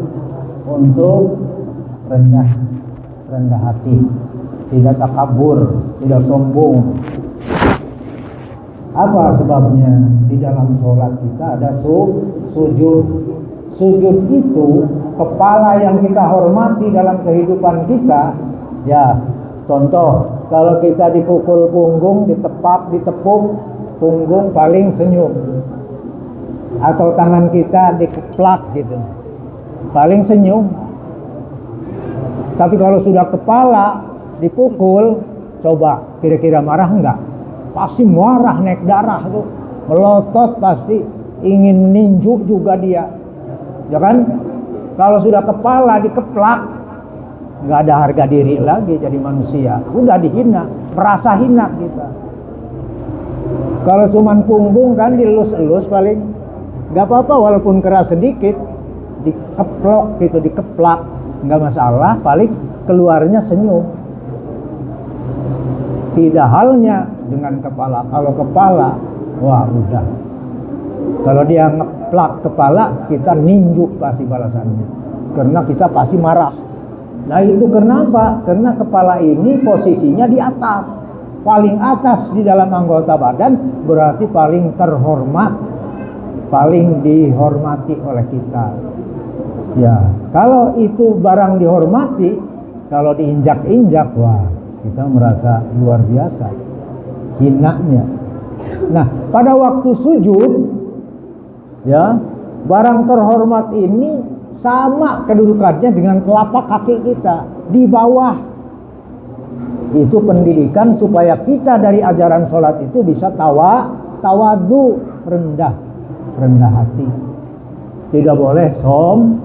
untuk rendah hati, tidak takabur, tidak sombong. Apa sebabnya? Di dalam sholat kita ada sujud. Sujud itu kepala yang kita hormati dalam kehidupan kita. Ya, contoh, kalau kita dipukul punggung, ditepuk punggung, paling senyum. Atau tangan kita dikeplak gitu, paling senyum. Tapi kalau sudah kepala dipukul, coba kira-kira marah enggak? Pasti marah, naik darah tuh, melotot, pasti ingin meninju juga dia, ya kan? Kalau sudah kepala dikeplak, nggak ada harga diri lagi jadi manusia, udah dihina, merasa hina kita. Kalau cuman punggung kan dilus-elus paling nggak apa-apa, walaupun keras sedikit, dikeplok gitu, dikeplak, nggak masalah, paling keluarnya senyum. Tidak halnya dengan kepala. Kalau kepala, wah udah. Kalau dia ngeplak kepala, kita ninju pasti balasannya. Karena kita pasti marah. Nah itu kenapa? Karena kepala ini posisinya di atas, paling atas di dalam anggota badan, berarti paling terhormat, paling dihormati oleh kita. Ya, kalau itu barang dihormati, kalau diinjak-injak, wah kita merasa luar biasa hinanya. Nah, pada waktu sujud, ya, barang terhormat ini sama kedudukannya dengan telapak kaki kita di bawah. Itu pendidikan supaya kita dari ajaran sholat itu bisa tawadhu, rendah hati. Tidak boleh sombong.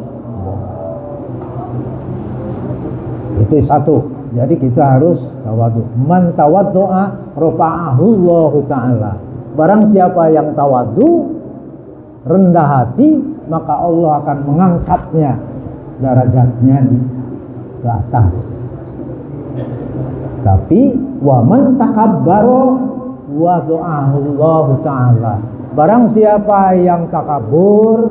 Itu satu. Jadi kita harus tawadhu. Man tawaddu'a rafa'ahu Allahu ta'ala. Barang siapa yang tawadhu, rendah hati, maka Allah akan mengangkatnya derajatnya ke atas. Tapi wa man takabbara wa du'ahu Allahu ta'ala. Barang siapa yang takabur,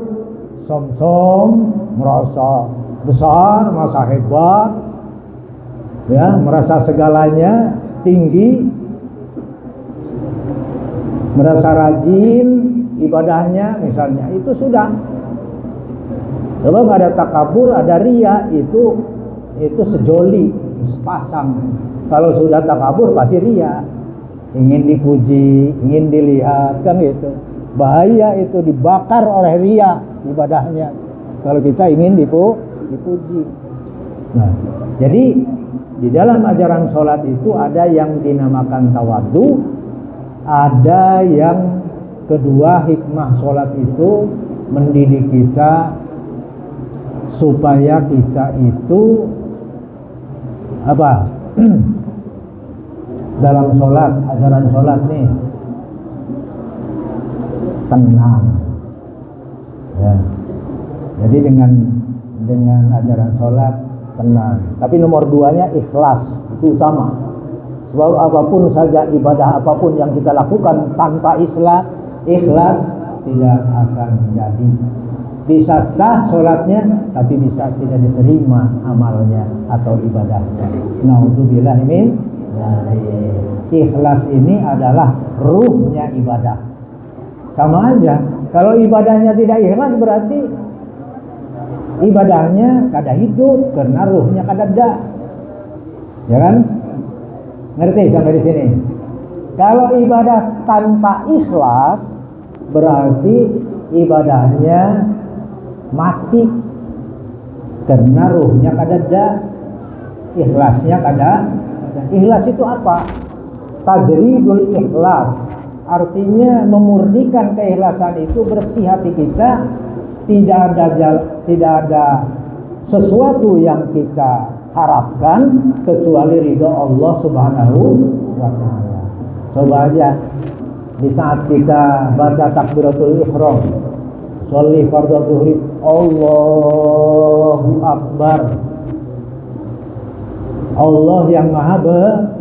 som-som, merasa besar, merasa hebat, ya, merasa segalanya tinggi, merasa rajin ibadahnya misalnya, itu sudah. Kalau nggak ada takabur, ada ria, itu sejoli, sepasang. Kalau sudah takabur pasti ria, ingin dipuji, ingin dilihat, kan gitu. Bahaya itu, dibakar oleh ria ibadahnya kalau kita ingin dipuji. Nah, jadi di dalam ajaran sholat itu ada yang dinamakan tawadhu, ada yang kedua, hikmah sholat itu mendidik kita supaya kita itu apa? Dalam sholat, ajaran sholat nih tenang, ya. Jadi dengan ajaran sholat tenang. Tapi nomor 2-nya ikhlas, itu utama. Sebab apapun saja, ibadah apapun yang kita lakukan tanpa ikhlas tidak akan jadi. Bisa sah sholatnya, tapi bisa tidak diterima amalnya atau ibadahnya. Naudzubillah min dzalik. Ikhlas ini adalah ruhnya ibadah. Sama aja. Kalau ibadahnya tidak ikhlas, berarti ibadahnya kada hidup, karena ruhnya kada ada. Ya kan? Ngerti sampai di sini? Kalau ibadah tanpa ikhlas, berarti ibadahnya mati, karena ruhnya kada ada, ikhlasnya kada. Ikhlas itu apa? Tajridul ikhlas, artinya memurnikan keikhlasan itu, bersih hati kita, tidak ada sesuatu yang kita harapkan kecuali ridho Allah Subhanahu wa ta'ala. Coba aja di saat kita baca takbiratul ihram, sholli fardhu dhuhri, Allahu Akbar, Allah yang maha besar.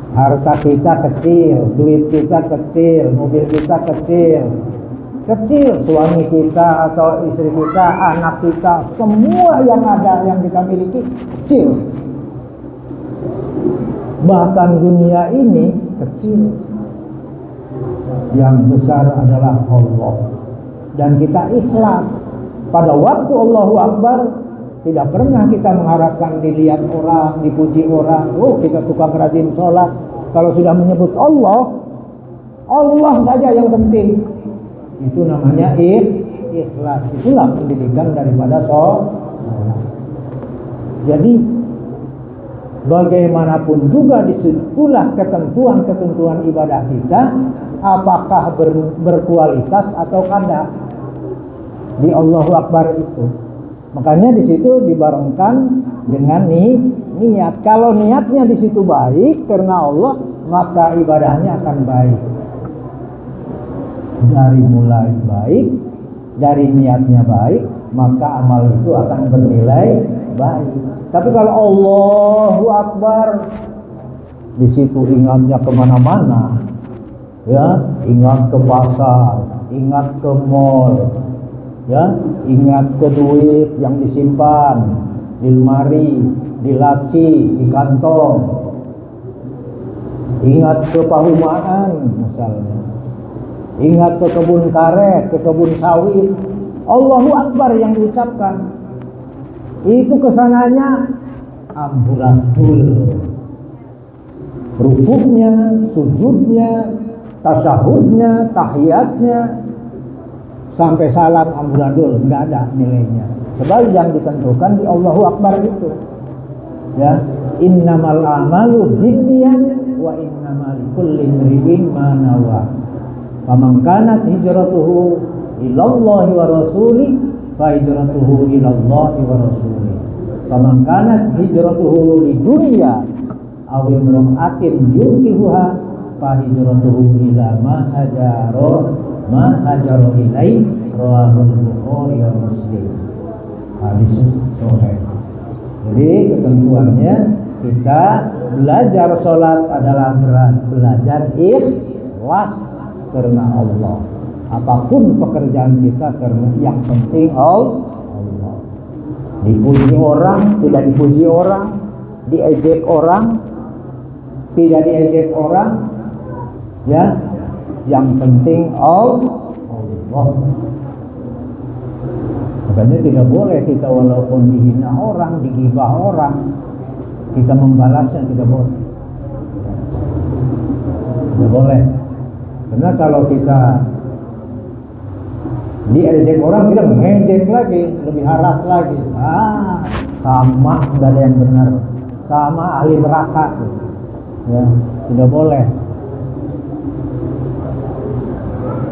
Harta kita kecil, duit kita kecil, mobil kita kecil, suami kita atau istri kita, anak kita, semua yang ada yang kita miliki kecil. Bahkan dunia ini kecil. Yang besar adalah Allah. Dan kita ikhlas. Pada waktu Allahu Akbar, tidak pernah kita mengharapkan dilihat orang, dipuji orang. Oh, kita tukang rajin sholat. Kalau sudah menyebut Allah, Allah saja yang penting. Itu namanya ikhlas. Itulah pendidikan daripada sholat. Jadi bagaimanapun juga disitulah ketentuan-ketentuan ibadah kita, apakah berkualitas atau kada di Allahu Akbar itu. Makanya di situ dibarengkan dengan niat. Kalau niatnya di situ baik karena Allah, maka ibadahnya akan baik. Dari mulai baik, dari niatnya baik, maka amal itu akan bernilai baik. Tapi kalau Allahu Akbar, di situ ingatnya kemana-mana, ya, ingat ke pasar, ingat ke mall, ya, ingat ke duit yang disimpan di lemari, di laci, di kantong, ingat ke pahumaan misalnya, ingat ke kebun karet, ke kebun sawit. Allahu Akbar yang diucapkan itu kesananya amburadul, rukuknya, sujudnya, tasyahudnya, tahiyatnya, sampai salam amburadul, nggak ada nilainya. Sebab yang ditentukan di Allahu Akbar itu, ya, innamal a'malu binniyat wa innamal likulli imri'in ma nawa. Faman kanat hijratuhu ilallahi wa rasuli fa hijratuhu ilallahi wa rasuli. Faman kanat hijratuhu lidunya aw imra'atin yunkihuha fa hijratuhu ila ma hajara ilai rawahul Bukhari wa Muslim. Hadis sahih. Jadi ketentuannya kita belajar sholat adalah belajar ikhlas karena Allah. Apapun pekerjaan kita karena yang penting Allah. Dipuji orang, tidak dipuji orang, diejek orang, tidak diejek orang, ya, yang penting Allah. Makanya tidak boleh kita walaupun dihina orang, digibah orang, kita membalasnya tidak boleh. Tidak boleh. Karena kalau kita diejek orang, kita mengejek lagi, lebih harat lagi. Sama, nggak ada yang benar, sama ahli neraka. Ya, tidak boleh.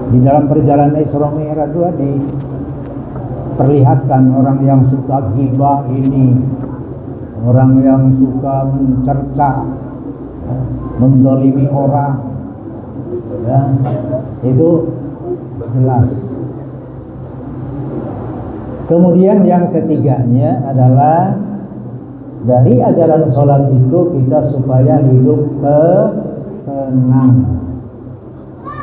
Di dalam perjalanan Isra Mi'raj juga diperlihatkan orang yang suka ghibah ini, orang yang suka mencerca, menzalimi orang, ya, itu jelas. Kemudian yang ketiganya adalah dari ajaran sholat itu kita supaya hidup tenang.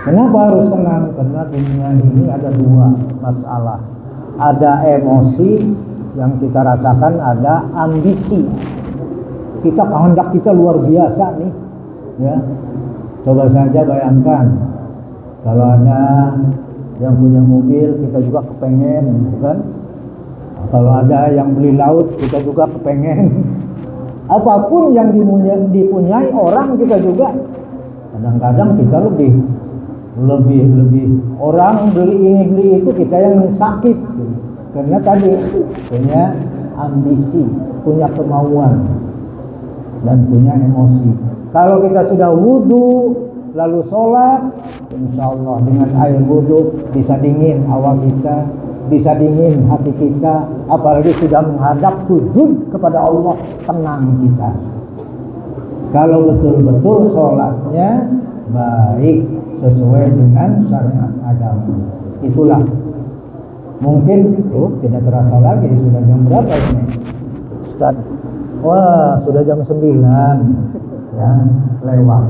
Kenapa harus tenang? Karena dunia ini ada dua masalah. Ada emosi yang kita rasakan, ada ambisi. Kita kehendak kita luar biasa nih, ya. Coba saja bayangkan kalau ada yang punya mobil, kita juga kepengen, bukan? Kalau ada yang beli laut, kita juga kepengen. Apapun yang dipunyai orang, kita juga kadang-kadang kita lebih orang beli ini beli itu, kita yang sakit karena tadi punya ambisi, punya kemauan dan punya emosi. Kalau kita sudah wudu lalu sholat, insya Allah dengan air wudu bisa dingin awal kita, bisa dingin hati kita, apalagi sudah menghadap sujud kepada Allah, tenang kita. Kalau betul-betul sholatnya baik sesuai dengan syariat agama, itulah mungkin tidak terasa lagi sudah jam berapa ini Ustaz? Wah, sudah jam 9. ya lewat.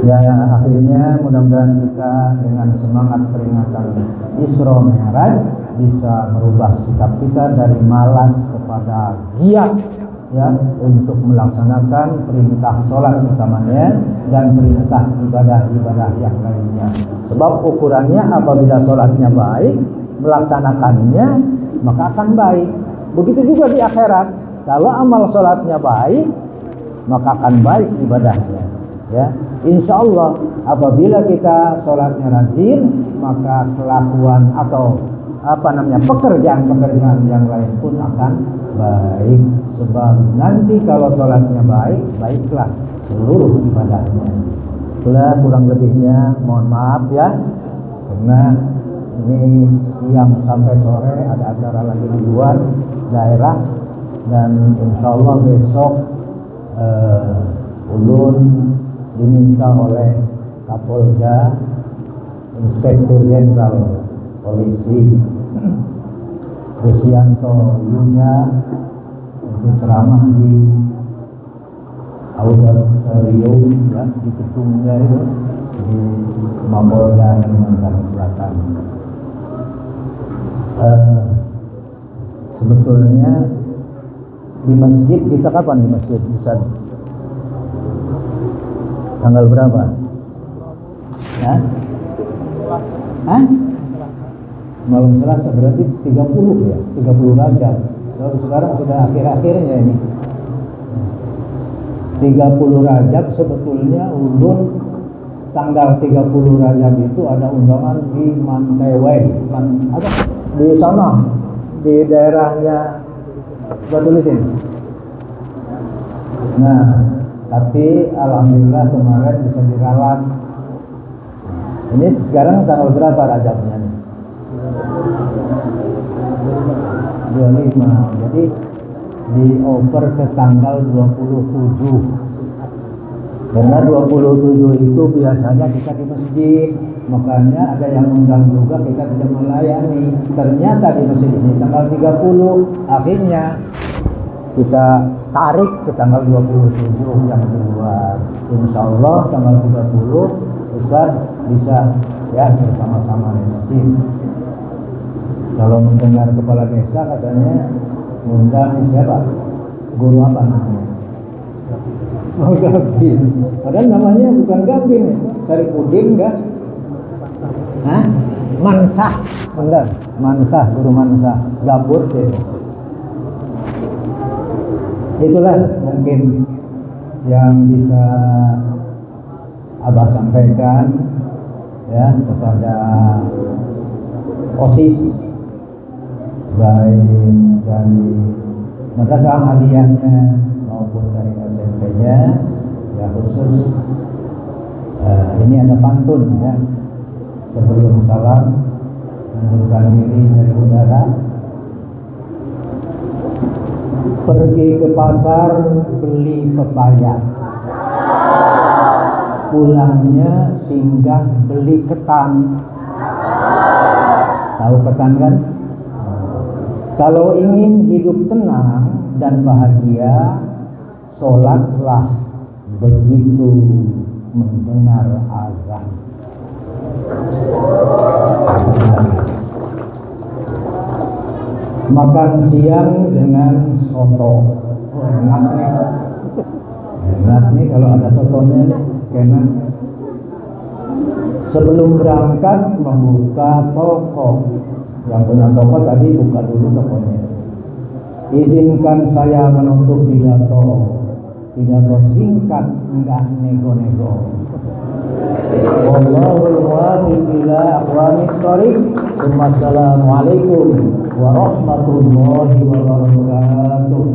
Ya akhirnya mudah-mudahan kita dengan semangat peringatan Isra Mi'raj bisa merubah sikap kita dari malas kepada giat ya untuk melaksanakan perintah sholat utamanya dan perintah ibadah-ibadah yang lainnya. Sebab ukurannya apabila sholatnya baik, melaksanakannya maka akan baik. Begitu juga di akhirat, kalau amal sholatnya baik maka akan baik ibadahnya. Ya, insya Allah apabila kita sholatnya rajin, maka kelakuan atau pekerjaan-pekerjaan yang lain pun akan baik. Sebab nanti kalau sholatnya baik, baiklah seluruh ibadahnya. Itulah kurang lebihnya, mohon maaf ya, karena ini siang sampai sore ada acara lagi di luar daerah, dan insya Allah besok ulun diminta oleh Kapolda, Inspektur Jenderal Polisi Rusyanto Yuga untuk ceramah di auditorium ya, di gedungnya itu di Mapolda Kalimantan Selatan. Sebetulnya di masjid kita kapan di masjid Ustaz? Tanggal berapa? Malam Selasa, berarti 30 ya, 30 Rajab. Kalau sekarang sudah akhir-akhirnya ini 30 Rajab. Sebetulnya ulun tanggal 30 Rajab itu ada undangan di Mantewai, di sana, di daerahnya gua tulisin. Nah, tapi alhamdulillah kemarin bisa diralat. Ini sekarang tanggal berapa Rajabnya nih? 25. Jadi dioper ke tanggal 27. Karena 27 itu biasanya kita di masjid, makanya ada yang undang juga kita tidak melayani. Ternyata di masjid ini tanggal 30, akhirnya kita tarik ke tanggal 27 yang di luar. Insya Allah tanggal 30 Ustaz bisa ya bersama-sama di masjid. Kalau mendengar kepala desa katanya undang siapa? Guru apa namanya? Oh, Gambin. Padahal namanya bukan Gambin ya. Saripudin enggak? Hah? Mansah. Benar, Mansah, guru Mansah. Gabut ya. Itulah mungkin yang bisa Abah sampaikan ya kepada OSIS, baik dari madrasah aliyahnya maupun dari SMP-nya. Ya khusus ini ada pantun ya sebelum salam, mengundurkan diri dari udara. Pergi ke pasar beli pepaya, pulangnya singgah beli ketan. Tahu ketan kan? Kalau ingin hidup tenang dan bahagia, sholatlah begitu mendengar azan. Makan siang dengan soto. Oh, enak nih. Enak nih kalau ada sotonya nih, enak. Sebelum berangkat membuka toko. Yang punya toko tadi buka dulu tokonya. Izinkan saya menutup pidato singkat, enggak nego-nego. Wallahul muwaffiq ila aqwamit thoriq. Wassalamualaikum warahmatullahi wabarakatuh.